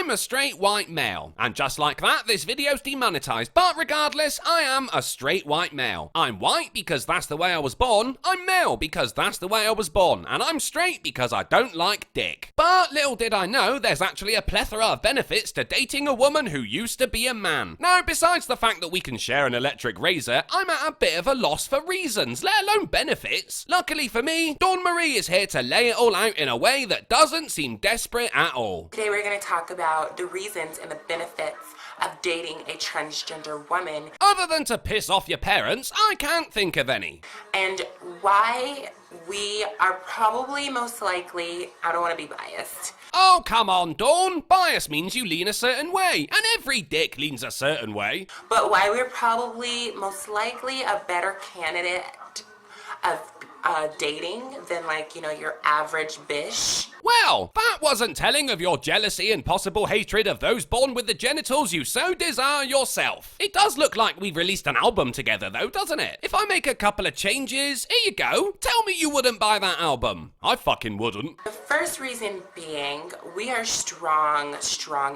I'm a straight white male. And just like that, this video's demonetized. But regardless, I am a straight white male. I'm white because that's the way I was born. I'm male because that's the way I was born. And I'm straight because I don't like dick. But little did I know, there's actually a plethora of benefits to dating a woman who used to be a man. Now, besides the fact that we can share an electric razor, I'm at a bit of a loss for reasons, let alone benefits. Luckily for me, Dawn Marie is here to lay it all out in a way that doesn't seem desperate at all. Today we're going to talk about the reasons and the benefits of dating a transgender woman. Other than to piss off your parents, I can't think of any. And why we are probably most likely, I don't want to be biased. Oh, come on, Dawn. Bias means you lean a certain way, and every dick leans a certain way. But why we're probably most likely a better candidate of dating than, like, you know, your average bish. Well, that wasn't telling of your jealousy and possible hatred of those born with the genitals you so desire yourself. It does look like we've released an album together though, doesn't it? If I make a couple of changes, here you go. Tell me you wouldn't buy that album. I fucking wouldn't. The first reason being, we are strong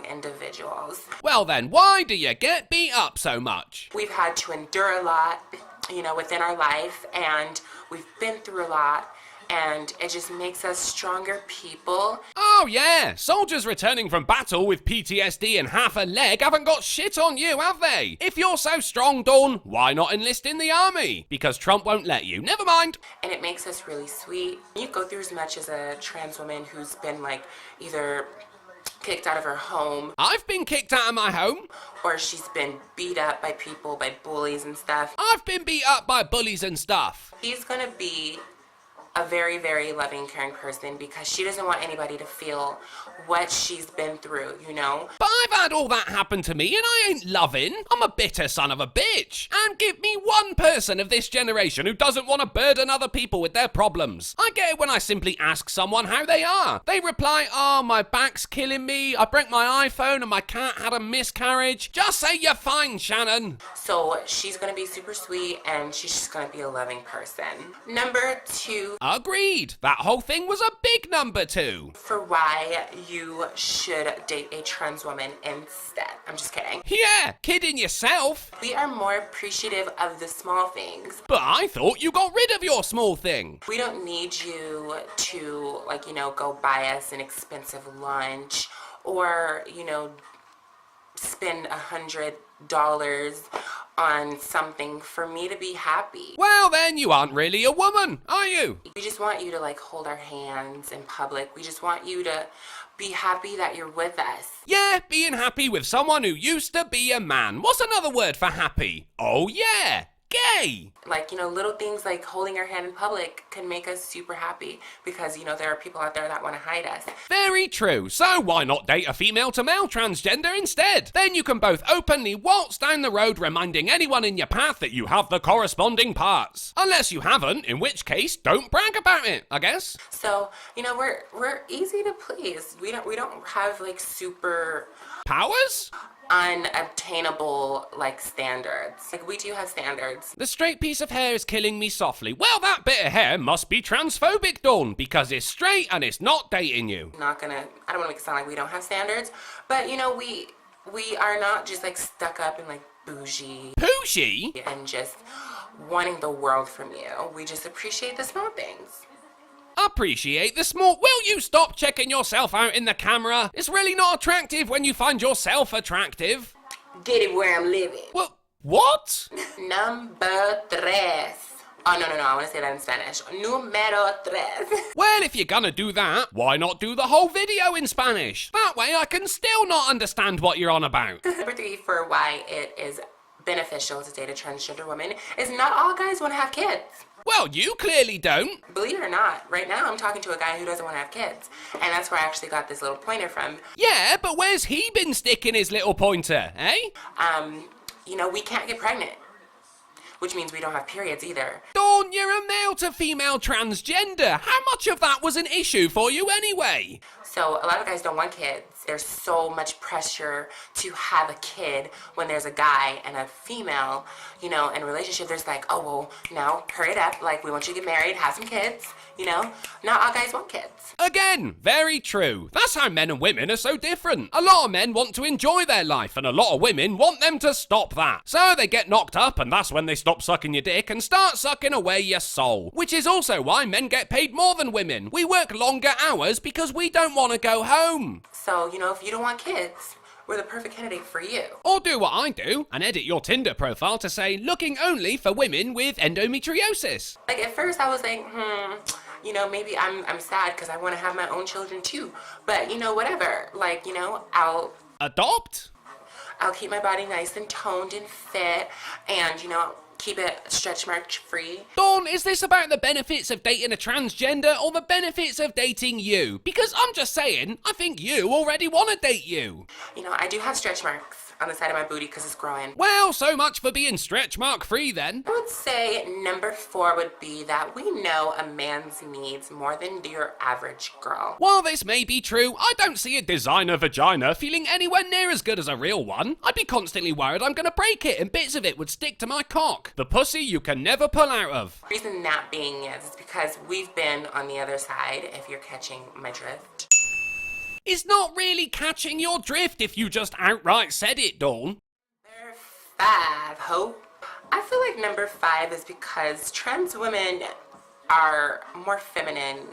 individuals. Well then, why do you get beat up so much? We've had to endure a lot, you know, within our life, and we've been through a lot, and it just makes us stronger people. Oh yeah, soldiers returning from battle with PTSD and half a leg haven't got shit on you, have they? If you're so strong, Dawn, why not enlist in the army? Because Trump won't let you, never mind. And it makes us really sweet. You go through as much as a trans woman who's been, like, either kicked out of her home. I've been kicked out of my home. Or she's been beat up by people, by bullies and stuff. I've been beat up by bullies and stuff. She's gonna be a very, very loving, caring person because she doesn't want anybody to feel what she's been through, you know? But I've had all that happen to me and I ain't loving. I'm a bitter son of a bitch. And give me one person of this generation who doesn't want to burden other people with their problems. I get it when I simply ask someone how they are. They reply, oh, my back's killing me, I broke my iPhone and my cat had a miscarriage. Just say you're fine, Shannon. So she's gonna be super sweet and she's just gonna be a loving person. Number 2. Agreed. That whole thing was a big number 2. For why you should date a trans woman instead. I'm just kidding. Yeah, kidding yourself. We are more appreciative of the small things. But I thought you got rid of your small thing. We don't need you to, like, you know, go buy us an expensive lunch or, you know, spend $100 on something for me to be happy. Well then, you aren't really a woman, are you? We just want you to, like, hold our hands in public. We just want you to be happy that you're with us. Yeah, being happy with someone who used to be a man. What's another word for happy? Oh yeah, gay. Like, you know, little things like holding our hand in public can make us super happy because, you know, there are people out there that want to hide us. Very true. So why not date a female to male transgender instead? Then you can both openly waltz down the road reminding anyone in your path that you have the corresponding parts. Unless you haven't, in which case, don't brag about it, I guess. So, you know, we're easy to please. We don't have, like, super powers? Unobtainable, like, standards. Like, we do have standards. The straight piece of hair is killing me softly. Well, that bit of hair must be transphobic, Dawn, because it's straight and it's not dating you. I don't want to make it sound like we don't have standards, but, you know, we are not just, like, stuck up and, like, bougie. Bougie? And just wanting the world from you. We just appreciate the small things. Appreciate the small... Will you stop checking yourself out in the camera? It's really not attractive when you find yourself attractive. Get it where I'm living. Well, what? Number 3. Oh, no, I want to say that in Spanish. Número 3. Well, if you're gonna do that, why not do the whole video in Spanish? That way I can still not understand what you're on about. Number 3 for why it is beneficial to date a transgender woman is not all guys want to have kids. Well, you clearly don't. Believe it or not, right now I'm talking to a guy who doesn't want to have kids. And that's where I actually got this little pointer from. Yeah, but where's he been sticking his little pointer, eh? You know, we can't get pregnant. Which means we don't have periods either. Dawn, Dawn, you're a male to female transgender. How much of that was an issue for you anyway? So a lot of guys don't want kids. There's so much pressure to have a kid when there's a guy and a female, you know, in a relationship. There's like, oh, well, no, hurry it up. Like, we want you to get married, have some kids, you know? Not all guys want kids. Again, very true. That's how men and women are so different. A lot of men want to enjoy their life, and a lot of women want them to stop that. So they get knocked up, and that's when they stop sucking your dick and start sucking away your soul. Which is also why men get paid more than women. We work longer hours because we don't want to go home. So, you know, if you don't want kids, we're the perfect candidate for you. Or do what I do and edit your Tinder profile to say, looking only for women with endometriosis. Like, at first I was like, you know, maybe I'm sad because I want to have my own children too. But, you know, whatever. Like, you know, I'll Adopt? keep my body nice and toned and fit and, you know, keep it stretch mark free. Dawn, is this about the benefits of dating a transgender or the benefits of dating you? Because I'm just saying, I think you already want to date you. You know, I do have stretch marks on the side of my booty because it's growing. Well, so much for being stretch mark free then. I would say number 4 would be that we know a man's needs more than your average girl. While this may be true, I don't see a designer vagina feeling anywhere near as good as a real one. I'd be constantly worried I'm gonna break it and bits of it would stick to my cock. The pussy you can never pull out of. The reason that being is because we've been on the other side, if you're catching my drift. It's not really catching your drift if you just outright said it, Dawn. Number 5, Hope. I feel like number 5 is because trans women are more feminine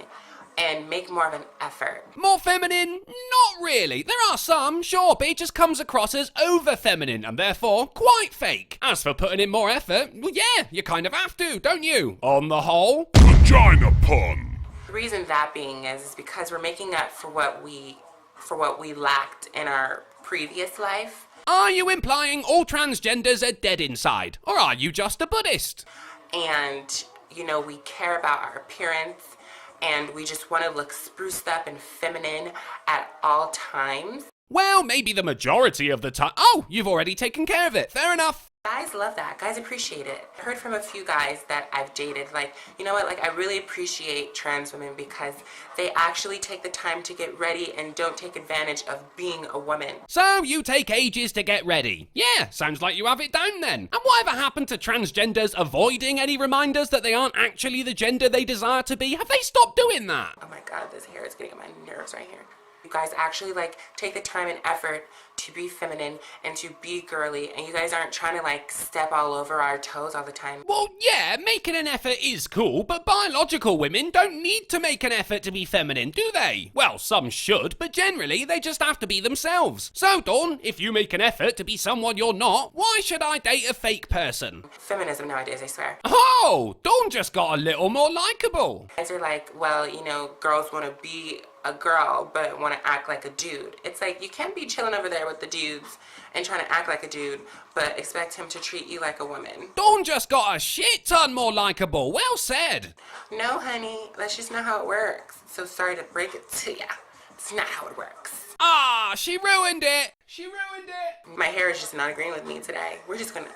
and make more of an effort. More feminine? Not really. There are some, sure, but it just comes across as over-feminine and therefore quite fake. As for putting in more effort, well, yeah, you kind of have to, don't you? On the whole. Vagina pun. The reason that being is because we're making up for what we lacked in our previous life. Are you implying all transgenders are dead inside? Or are you just a Buddhist? And, you know, we care about our appearance and we just want to look spruced up and feminine at all times. Well, maybe the majority of the time. Oh, you've already taken care of it. Fair enough. Guys love that. Guys appreciate it. I heard from a few guys that I've dated, like, you know what, like, I really appreciate trans women because they actually take the time to get ready and don't take advantage of being a woman. So you take ages to get ready. Yeah, sounds like you have it down then. And whatever happened to transgenders avoiding any reminders that they aren't actually the gender they desire to be? Have they stopped doing that? Oh my God, this hair is getting on my nerves right here. You guys actually, like, take the time and effort to be feminine and to be girly, and you guys aren't trying to, like, step all over our toes all the time. Well, yeah, making an effort is cool, but biological women don't need to make an effort to be feminine, do they? Well, some should, but generally they just have to be themselves. So, Dawn, if you make an effort to be someone you're not, why should I date a fake person? Feminism nowadays, I swear. Oh, Dawn just got a little more likable. Guys are like, well, you know, girls want to be a girl but want to act like a dude. It's like, you can't be chilling over there with the dudes and trying to act like a dude but expect him to treat you like a woman. Dawn just got a shit ton more likable. Well said. No, honey, that's just not how it works. So sorry to break it to ya. It's not how it works. Ah, she ruined it. She ruined it. My hair is just not agreeing with me today. We're just gonna...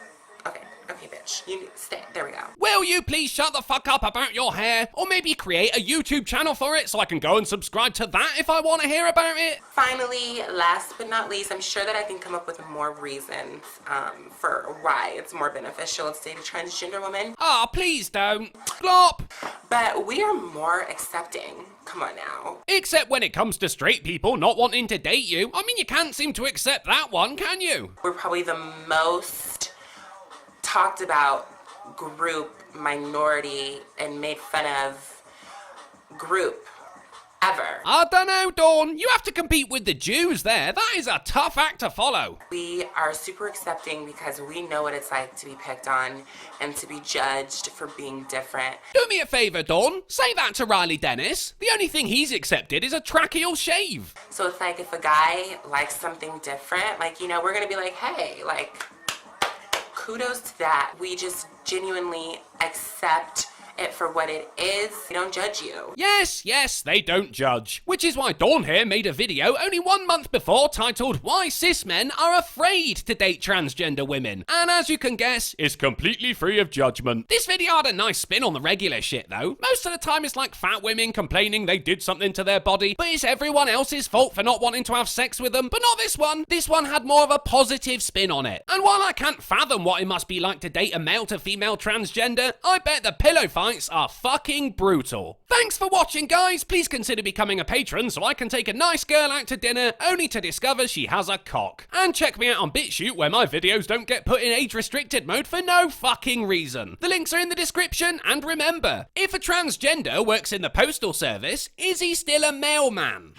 Okay, bitch. You stay. There we go. Will you please shut the fuck up about your hair? Or maybe create a YouTube channel for it so I can go and subscribe to that if I want to hear about it? Finally, last but not least, I'm sure that I can come up with more reasons for why it's more beneficial to date a transgender woman. Ah, please don't. Glop. But we are more accepting. Come on now. Except when it comes to straight people not wanting to date you. I mean, you can't seem to accept that one, can you? We're probably the most talked about group, minority, and made fun of group ever. I don't know, Dawn. You have to compete with the Jews there. That is a tough act to follow. We are super accepting because we know what it's like to be picked on and to be judged for being different. Do me a favor, Dawn. Say that to Riley Dennis. The only thing he's accepted is a tracheal shave. So it's like, if a guy likes something different, like, you know, we're gonna be like, hey, like, kudos to that. We just genuinely accept it for what it is. They don't judge you. Yes, they don't judge. Which is why Dawn here made a video only 1 month before titled Why Cis Men Are Afraid to Date Transgender Women. And as you can guess, it's completely free of judgment. This video had a nice spin on the regular shit though. Most of the time it's like fat women complaining they did something to their body, but it's everyone else's fault for not wanting to have sex with them. But not this one. This one had more of a positive spin on it. And while I can't fathom what it must be like to date a male to female transgender, I bet the pillow fights are fucking brutal. Thanks for watching, guys. Please consider becoming a patron so I can take a nice girl out to dinner only to discover she has a cock. And check me out on BitChute where my videos don't get put in age restricted mode for no fucking reason. The links are in the description, and remember, if a transgender works in the postal service, is he still a mailman?